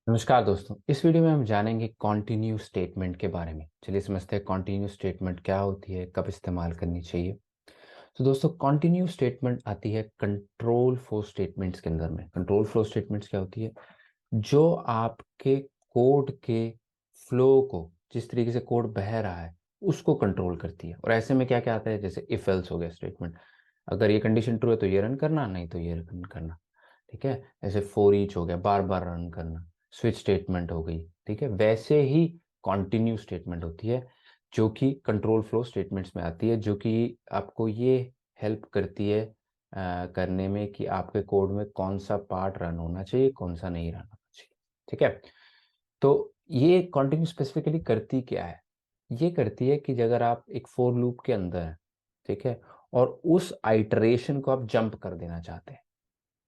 नमस्कार दोस्तों, इस वीडियो में हम जानेंगे कॉन्टिन्यू स्टेटमेंट के बारे में। चलिए समझते हैं कॉन्टिन्यू स्टेटमेंट क्या होती है, कब इस्तेमाल करनी चाहिए। तो दोस्तों, कॉन्टिन्यू स्टेटमेंट आती है कंट्रोल फ्लो स्टेटमेंट्स के अंदर में। कंट्रोल फ्लो स्टेटमेंट्स क्या होती है? जो आपके कोड के फ्लो को, जिस तरीके से कोड बह रहा है, उसको कंट्रोल करती है। और ऐसे में क्या क्या आता है, जैसे इफ एल्स हो गया स्टेटमेंट। अगर ये कंडीशन ट्रू है तो ये रन करना, नहीं तो ये रन करना। ठीक है। ऐसे फॉर ईच हो गया, बार बार रन करना। स्विच स्टेटमेंट हो गई। ठीक है। वैसे ही कॉन्टिन्यू स्टेटमेंट होती है, जो कि कंट्रोल फ्लो स्टेटमेंट्स में आती है, जो कि आपको ये हेल्प करती है करने में कि आपके कोड में कौन सा पार्ट रन होना चाहिए, कौन सा नहीं रन होना चाहिए। ठीक है। तो ये कॉन्टिन्यू स्पेसिफिकली करती क्या है? ये करती है कि अगर आप एक फोर लूप के अंदर हैं, ठीक है, और उस आइटरेशन को आप जंप कर देना चाहते हैं।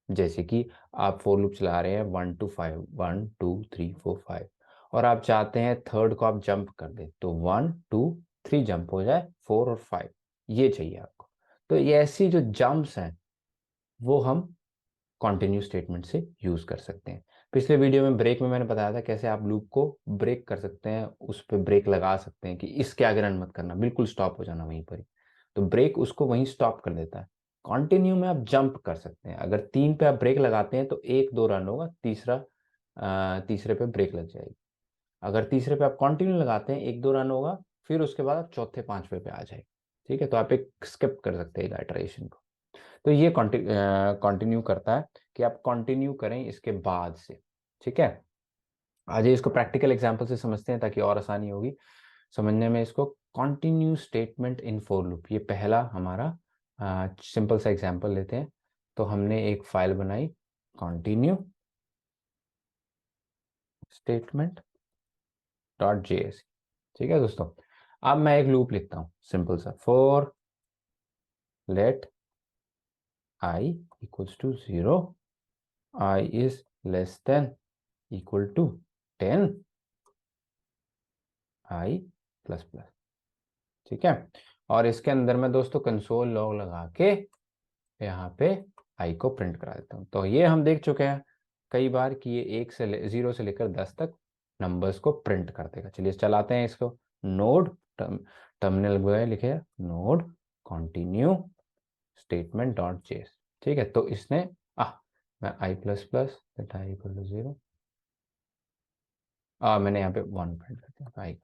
जैसे कि आप फोर लूप चला रहे हैं 1 to 5, 1 2 3 4 5, और आप चाहते हैं थर्ड को आप जंप कर दें, तो 1 2 3 जंप हो जाए, 4 और 5 ये चाहिए आपको। तो ये ऐसी जो जंप्स हैं, वो हम कॉन्टिन्यू स्टेटमेंट से यूज कर सकते हैं। पिछले वीडियो में ब्रेक में मैंने बताया था कैसे आप लूप को ब्रेक कर सकते हैं, उस पर ब्रेक लगा सकते हैं कि इसके आगे रन मत करना, बिल्कुल स्टॉप हो जाना वहीं पर ही। तो ब्रेक उसको वहीं स्टॉप कर देता है। कॉन्टिन्यू में आप जंप कर सकते हैं। अगर 3 पे आप ब्रेक लगाते हैं तो 1 2 रन होगा, तीसरे पे ब्रेक लग जाएगी। अगर तीसरे पे आप कंटिन्यू लगाते हैं, 1 2 रन होगा, फिर उसके बाद आप चौथे पांचवे पे आ जाएगी। ठीक है। तो आप एक स्किप कर सकते हैं इटरेशन को। तो ये कंटिन्यू करता है कि आप कंटिन्यू करें इसके बाद से। ठीक है। आज इसको प्रैक्टिकल एग्जांपल से समझते हैं ताकि और आसानी होगी समझने में इसको। Continue statement in for loop, ये पहला हमारा सिंपल सा एग्जांपल लेते हैं। तो हमने एक फाइल बनाई, कंटिन्यू स्टेटमेंट डॉट जेएस। ठीक है दोस्तों। अब मैं एक लूप लिखता हूं सिंपल सा, for let I equals to 0, I is less than equal to 10, I plus plus. ठीक है। और इसके अंदर मैं दोस्तों कंसोल लॉग लगा के यहाँ पे आई को प्रिंट करा देता हूँ। तो ये हम देख चुके हैं कई बार कि ये 0 से लेकर 10 तक नंबर्स को प्रिंट कर देगा। चलिए चलाते हैं इसको। नोड टर्मिनल में लिखे node continue statement dot JS. ठीक है। तो इसने मैं i plus plus i equal to 0, मैंने यहाँ पे 1 प्रिंट कर दिया आई।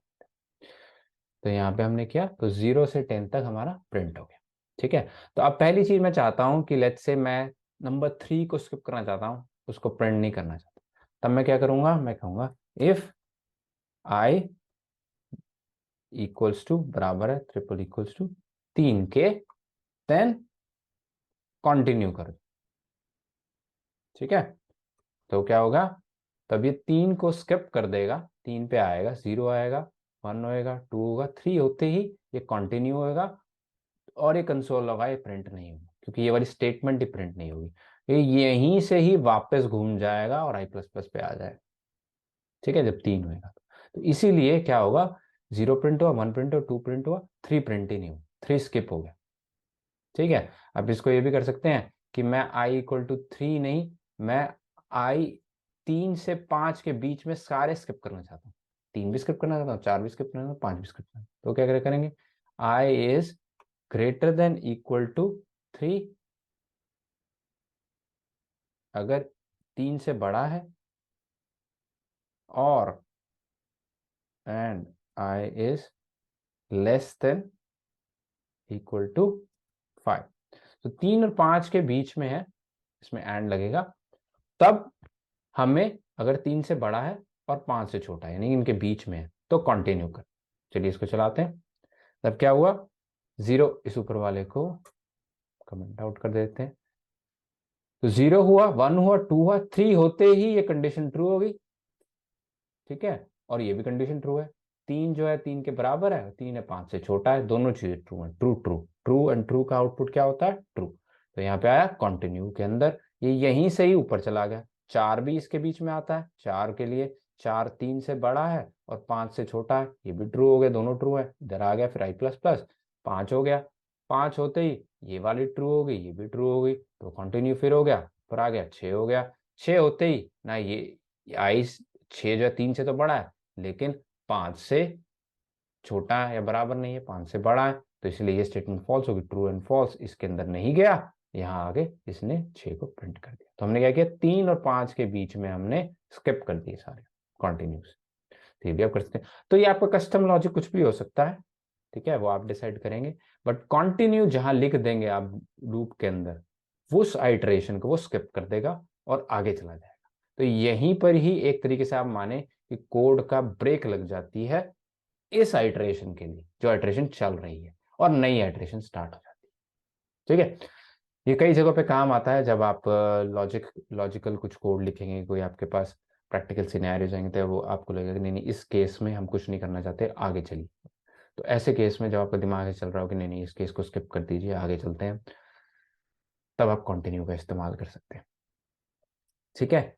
तो यहाँ पे हमने किया तो 0 से 10 तक हमारा प्रिंट हो गया। ठीक है। तो अब पहली चीज मैं चाहता हूँ कि लेट्स से मैं नंबर 3 को स्किप करना चाहता हूँ, उसको प्रिंट नहीं करना चाहता। तब मैं क्या करूंगा, मैं कहूंगा इफ आई इक्वल्स टू बराबर है ट्रिपल इक्वल्स टू 3 के, देन कंटिन्यू कर। ठीक है। तो क्या होगा, तब ये 3 को स्किप कर देगा, 3 पे आएगा, 0 आएगा, 1 होएगा, 2 होगा, 3 होते ही ये कंटिन्यू होएगा। और ये कंसोल लगा, ये प्रिंट नहीं होगी क्योंकि ये वाली स्टेटमेंट ही प्रिंट नहीं होगी। ये यहीं से ही वापस घूम जाएगा और आई प्लस प्लस पे आ जाएगा। ठीक है। जब 3 होएगा तो इसीलिए क्या होगा, 0 प्रिंट हुआ, 1 प्रिंट हुआ, 2 प्रिंट हुआ, 3 प्रिंट ही नहीं हुआ, 3 स्किप हो गया। ठीक है। अब इसको ये भी कर सकते हैं कि मैं आई इक्वल टू 3 नहीं, मैं आई 3 से 5 के बीच में सारे स्किप करना चाहता हूँ। 3 भी स्किप करना चाहता हूँ, 4 भी स्किप करना चाहता हूँ, 5 भी स्किप करना चाहता हूँ। तो क्या करेंगे, i is greater than equal to 3, अगर 3 से बड़ा है, और and i is less than equal to 5। तो 3 और 5 के बीच में है, इसमें एंड लगेगा। तब हमें, अगर 3 से बड़ा है और 5 से छोटा है, यानी इनके बीच में है, तो कंटिन्यू कर। चलिए इसको चलाते हैं। तब क्या हुआ, 0, इस ऊपर वाले को कमेंट आउट कर देते हैं। तो 0 हुआ, 1 हुआ, 2 हुआ, 3 होते ही ये कंडीशन ट्रू होगी। ठीक है। और ये भी कंडीशन ट्रू है। 3 जो है 3 के बराबर है, 3 है 5 से छोटा है, दोनों चीजें ट्रू है। True true true and true का आउटपुट क्या होता है, ट्रू। तो यहाँ पे आया कंटिन्यू के अंदर, ये यहीं से ही ऊपर चला गया। 4 भी इसके बीच में आता है, 4 के लिए 4 3 से बड़ा है और 5 से छोटा है, ये भी ट्रू हो गया, दोनों ट्रू है। इधर आ गया फिर आई प्लस प्लस, 5 हो गया। 5 होते ही ये वाली ट्रू हो गई, ये भी ट्रू हो गई, तो कंटिन्यू फिर हो गया। फिर आ गया 6 हो गया। 6 होते ही ना ये आई 6 जो है 3 से तो बड़ा है, लेकिन 5 से छोटा है या बराबर नहीं है, 5 से बड़ा है, तो इसलिए ये स्टेटमेंट फॉल्स होगी। ट्रू एंड फॉल्स इसके अंदर नहीं गया, यहाँ आगे इसने 6 को प्रिंट कर दिया। तो हमने क्या किया, 3 और 5 के बीच में हमने स्किप कर दिए सारे कॉन्टिन्यूस। तो ये भी आप कर सकते हैं। तो ये आपका कस्टम लॉजिक कुछ भी हो सकता है, ठीक है, वो आप डिसाइड करेंगे। बट कॉन्टिन्यू जहां लिख देंगे आप लूप के अंदर, वो उस आइटरेशन को वो स्किप कर देगा और आगे चला जाएगा। तो यहीं पर ही एक तरीके से आप माने कि कोड का ब्रेक लग जाती है इस आइटरेशन के लिए, जो आइटरेशन चल रही है, और नई आइटरेशन स्टार्ट हो जाती है। ठीक है, ये कई जगहों पे काम आता है। जब आप लॉजिकल कुछ कोड लिखेंगे, कोई आपके पास प्रैक्टिकल सिनेरियो जाएंगे, तो वो आपको लगेगा कि नहीं नहीं, इस केस में हम कुछ नहीं करना चाहते, आगे चलिए। तो ऐसे केस में जब आपका दिमाग चल रहा हो कि नहीं नहीं, इस केस को स्किप कर दीजिए, आगे चलते हैं, तब आप कंटिन्यू का इस्तेमाल कर सकते हैं। ठीक है,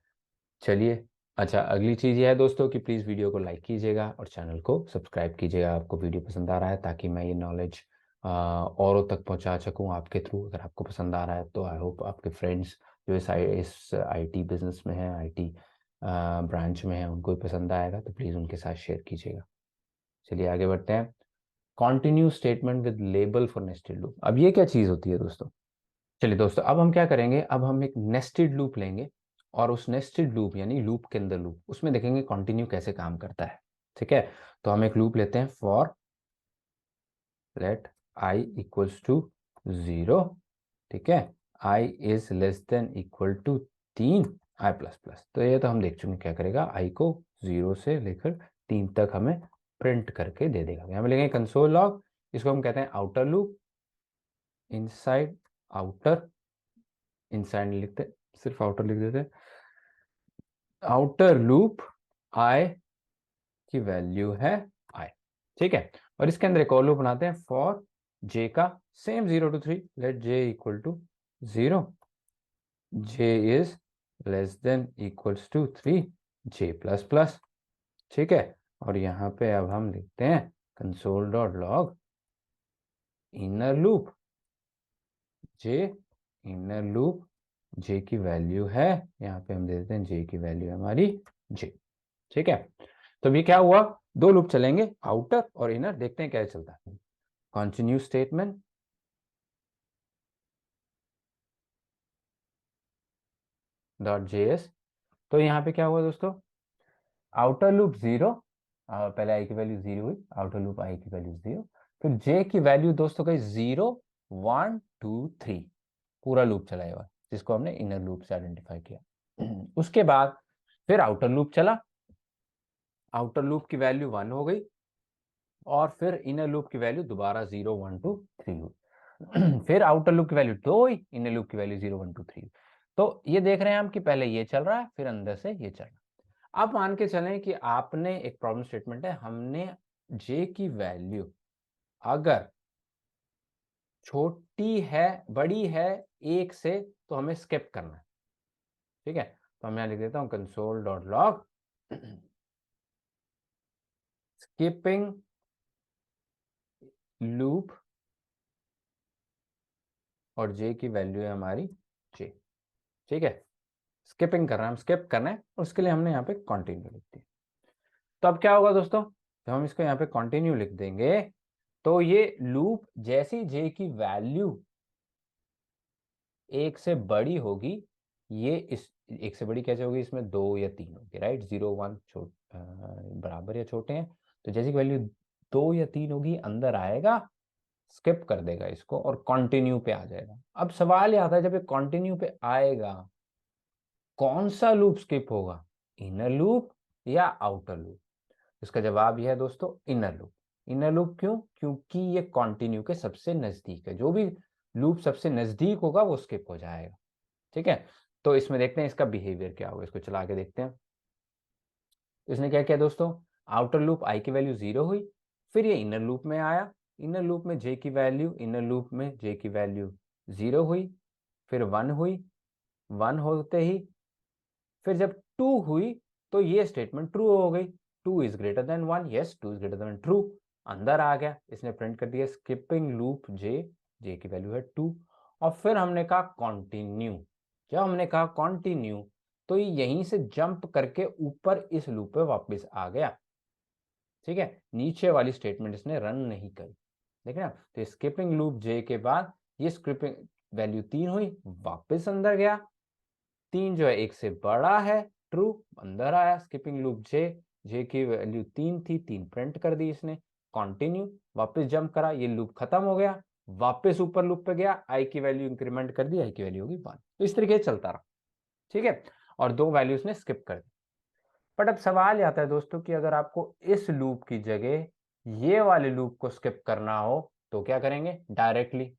चलिए। अच्छा, अगली चीज़ ये है दोस्तों कि प्लीज़ वीडियो को लाइक कीजिएगा और चैनल को सब्सक्राइब कीजिएगा। आपको वीडियो पसंद आ रहा है, ताकि मैं ये नॉलेज औरों तक पहुंचा सकूं आपके थ्रू। अगर आपको पसंद आ रहा है तो आई होप आपके फ्रेंड्स जो इस आईटी बिजनेस में है, आईटी ब्रांच में है, उनको भी पसंद आएगा। तो प्लीज़ उनके साथ शेयर कीजिएगा। चलिए आगे बढ़ते हैं। Continue statement with label for nested loop. अब ये क्या चीज़ होती है दोस्तों? चलिए दोस्तों, अब हम क्या करेंगे, अब हम एक नेस्टेड लूप लेंगे, और उस नेस्टेड लूप यानी लूप के अंदर लूप, उसमें देखेंगे कंटिन्यू कैसे काम करता है। ठीक है, तो हम एक लूप लेते हैं for let I equals to 0। ठीक है, i is less than equal to 3 i plus plus. तो ये तो हम देख चुके क्या करेगा, आई को 0 से लेकर 3 तक हमें प्रिंट करके दे देगा। यहाँ पे लेंगे कंसोल लॉग, इसको हम कहते हैं outer loop, inside outer, inside लिखते, सिर्फ आउटर लिख देते, आउटर लूप आई की वैल्यू है आई। ठीक है, और इसके अंदर एक और लूप बनाते हैं फॉर जे का same 0 to 3, let j equal to 0, j is less than equals to 3, j plus plus. ठीक है, और यहाँ पे अब हम लिखते हैं console dot log inner loop j, inner loop j की वैल्यू है, यहाँ पे हम दे देते हैं जे की वैल्यू है हमारी जे। ठीक है, तो अभी क्या हुआ, दो लूप चलेंगे, आउटर और इनर, देखते हैं क्या चलता है। Continue statement dot JS. तो यहाँ पे क्या हुआ दोस्तों, आउटर लूप 0, पहले आई की वैल्यू 0 हुई, आउटर लूप आई की वैल्यू 0, फिर जे की वैल्यू दोस्तों गई 0 1 2 3, पूरा लूप चलाएगा, जिसको हमने इनर लूप से आइडेंटिफाई किया। उसके बाद फिर आउटर लूप चला, आउटर लूप की वैल्यू 1 हो गई, और फिर इनर लूप की वैल्यू दोबारा 0 1 2 3 हुई। फिर आउटर लूप की वैल्यू 2 हुई, इनर लूप की वैल्यू 0 1 2 3। तो ये देख रहे हैं हम कि पहले ये चल रहा है, फिर अंदर से ये चल रहा है। अब मान के चलें कि आपने एक प्रॉब्लम स्टेटमेंट है, हमने जे की वैल्यू अगर छोटी है, बड़ी है 1 से, तो हमें स्किप करना है। ठीक है, तो मैं लिख देता हूं console dot log skipping loop, और जे की वैल्यू है हमारी जे। ठीक है, स्किपिंग कर रहे हैं, हम स्किप करना है, और उसके लिए हमने यहाँ पे कंटिन्यू लिख दिया। तो अब क्या होगा दोस्तों, जब हम इसको यहाँ पे कंटिन्यू लिख देंगे, तो ये लूप जैसी जे की वैल्यू 1 से बड़ी होगी, ये इस 1 से बड़ी कैसे होगी, इसमें 2 या 3 होगी, राइट, 0 1 बराबर या छोटे हैं, तो जैसी वैल्यू 2 या 3 होगी, अंदर आएगा, स्किप कर देगा इसको, और कंटिन्यू पे आ जाएगा। अब सवाल ये आता है, जब ये कंटिन्यू पे आएगा, कौन सा लूप स्किप होगा, इनर लूप या आउटर लूप? इसका जवाब यह है दोस्तों, इनर लूप। इनर लूप क्यों? क्योंकि ये कंटिन्यू के सबसे नजदीक है, जो भी लूप सबसे नजदीक होगा वो स्किप हो जाएगा। ठीक है, तो इसमें देखते हैं इसका बिहेवियर क्या होगा, इसको चला के देखते हैं। तो इसने क्या किया दोस्तों, आउटर लूप आई की वैल्यू 0 हुई, फिर ये इनर लूप में आया, इनर लूप में जे की वैल्यू, इनर लूप में जे की वैल्यू 0 हुई, फिर 1 हुई, 1 होते ही फिर जब 2 हुई, तो ये स्टेटमेंट ट्रू हो गई, 2 is greater then 1, yes 2 is greater then true, अंदर आ गया, इसने प्रिंट कर दिया स्किपिंग लूप जे, जे की वैल्यू है 2। और फिर हमने कहा कंटिन्यू, जब हमने कहा कंटिन्यू, तो ये यहीं से जंप करके ऊपर इस लूप पे वापस आ गया। ठीक है, नीचे वाली स्टेटमेंट इसने रन नहीं करी। देख रहे हैं, तो स्किपिंग लूप जे के बाद ये स्किपिंग वैल्यू 3 हुई, वापस अंदर गया, 3 जो है 1 से बड़ा है, ट्रू, अंदर आया। स्किपिंग लूप जे की वैल्यू 3 थी, 3 प्रिंट कर दी इसने, कंटिन्यू, वापस जंप करा, ये लूप खत्म हो गया, वापस ऊपर लूप पे गया, आई की वैल्यू इंक्रीमेंट कर दी, आई की वैल्यू होगी 1। तो इस तरीके से चलता रहा। ठीक है, और 2 वैल्यूज ने स्किप कर दी। बट अब सवाल आता है दोस्तों कि अगर आपको इस लूप की जगह ये वाले लूप को स्किप करना हो तो क्या करेंगे? डायरेक्टली।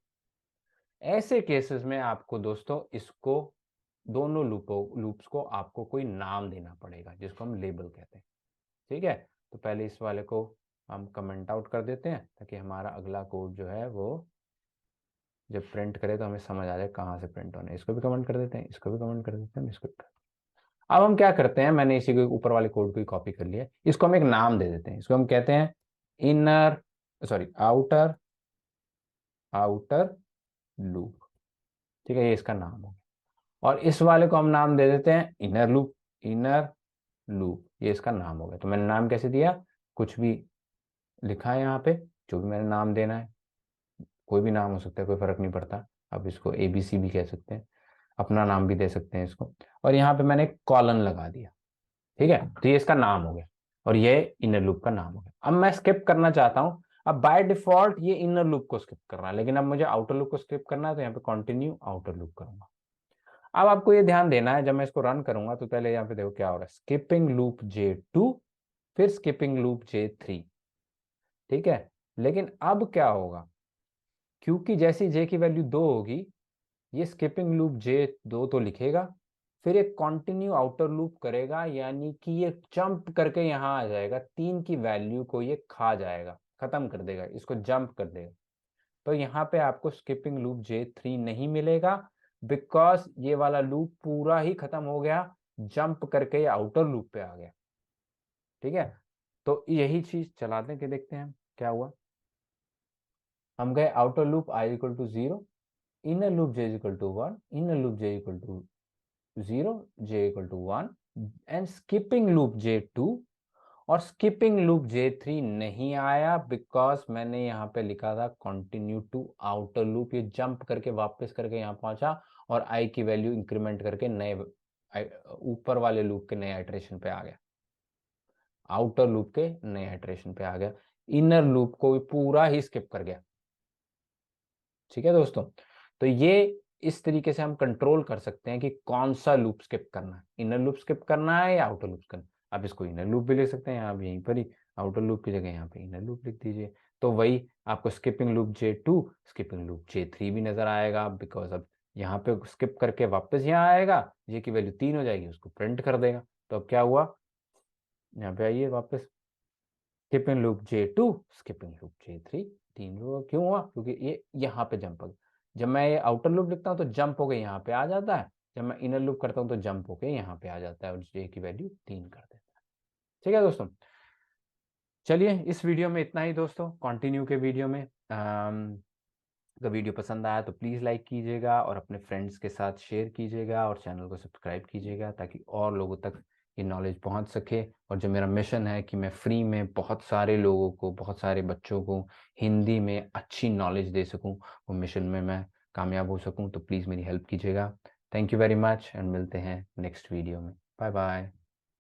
ऐसे केसेस में आपको दोस्तों इसको दोनों लूप्स को आपको कोई नाम देना पड़ेगा, जिसको हम लेबल कहते हैं। ठीक है, तो पहले इस वाले को हम कमेंट आउट कर देते हैं ताकि हमारा अगला कोड जो है वो जब प्रिंट करे तो हमें समझ आ जाए कहाँ से प्रिंट होना है। इसको भी कमेंट कर देते हैं, इसको भी कमेंट कर देते हैं, इसको भी। अब हम क्या करते हैं, मैंने इसी को ऊपर वाले कोड को ही कॉपी कर लिया, इसको हम एक नाम दे देते हैं। इसको हम कहते हैं inner, sorry, outer outer loop. ठीक है, ये इसका नाम हो। और इस वाले को हम नाम दे देते हैं इनर लूप। इनर लूप, ये इसका नाम हो गया। तो मैंने नाम कैसे दिया? कुछ भी लिखा है यहाँ पे, जो भी मैंने नाम देना है, कोई भी नाम हो सकता है, कोई फर्क नहीं पड़ता। अब इसको ABC भी कह सकते हैं, अपना नाम भी दे सकते हैं इसको। और यहाँ पे मैंने एक कॉलन लगा दिया। ठीक है, तो ये इसका नाम हो गया और ये इनर लूप का नाम हो गया। अब मैं स्किप करना चाहता हूं। अब बाय डिफॉल्ट ये इनर लूप को स्किप कर रहा है, लेकिन अब मुझे आउटर लूप को स्किप करना है, तो यहाँ पे कंटिन्यू आउटर लूप करूंगा। अब आपको ये ध्यान देना है, जब मैं इसको रन करूंगा तो पहले यहाँ पे देखो क्या हो रहा है, स्किपिंग लूप J2, फिर स्किपिंग लूप J3। ठीक है, लेकिन अब क्या होगा, क्योंकि जैसी J की वैल्यू 2 होगी, ये स्किपिंग लूप J2 तो लिखेगा, फिर एक कंटिन्यू आउटर लूप करेगा, यानी कि ये जंप करके यहां आ जाएगा, 3 की वैल्यू को ये खा जाएगा, खत्म कर देगा, इसको जंप कर देगा। तो यहाँ पे आपको स्किपिंग लूप J3 नहीं मिलेगा, बिकॉज ये वाला लूप पूरा ही खत्म हो गया, जंप करके ये आउटर लूप पे आ गया। ठीक है, तो यही चीज चलाते हैं कि देखते हैं क्या हुआ। हम गए outer loop I equal to 0, inner loop J equal to 1, inner loop J equal to 0, J equal to 1, and skipping loop J2। और स्किपिंग लूप J3 नहीं आया, बिकॉज मैंने यहाँ पे लिखा था कंटिन्यू टू आउटर लूप, ये जंप करके वापस करके यहाँ पहुंचा और आई की वैल्यू इंक्रीमेंट करके नए ऊपर वाले लूप के नए आइटरेशन पे आ गया, आउटर लूप के नए आइटरेशन पे आ गया, इनर लूप को भी पूरा ही स्किप कर गया। ठीक है दोस्तों, तो ये इस तरीके से हम कंट्रोल कर सकते हैं कि कौन सा लूप स्किप करना है, इनर लूप स्किप करना है या आउटर लूप करना है। आप इसको इनर लूप भी लिख सकते हैं, आप यहीं पर ही आउटर लूप की जगह यहाँ पे इनर लूप लिख दीजिए, तो वही आपको skipping loop J2, skipping loop J3 भी नजर आएगा, बिकॉज अब यहाँ पे स्किप करके वापस यहाँ आएगा, J की वैल्यू 3 हो जाएगी, उसको प्रिंट कर देगा। तो अब क्या हुआ, यहाँ पे आइए वापस, skipping loop J2, skipping loop J3, 3 हुआ। क्यों हुआ? क्योंकि ये यहाँ पे जंप हो गया। जब मैं ये आउटर लूप लिखता हूँ तो जंप होके यहाँ पे आ जाता है, जब मैं इनर लूप करता हूँ तो जंप होके यहाँ पे आ जाता है और J की वैल्यू 3 कर देता है। ठीक है दोस्तों, चलिए इस वीडियो में इतना ही दोस्तों। कंटिन्यू के वीडियो में अगर वीडियो पसंद आया तो प्लीज़ लाइक कीजिएगा और अपने फ्रेंड्स के साथ शेयर कीजिएगा और चैनल को सब्सक्राइब कीजिएगा, ताकि और लोगों तक ये नॉलेज पहुंच सके। और जो मेरा मिशन है कि मैं फ्री में बहुत सारे लोगों को, बहुत सारे बच्चों को हिंदी में अच्छी नॉलेज दे सकूं, वो मिशन में मैं कामयाब हो सकूं, तो प्लीज़ मेरी हेल्प कीजिएगा। Thank you very much and मिलते हैं नेक्स्ट वीडियो में। Bye bye.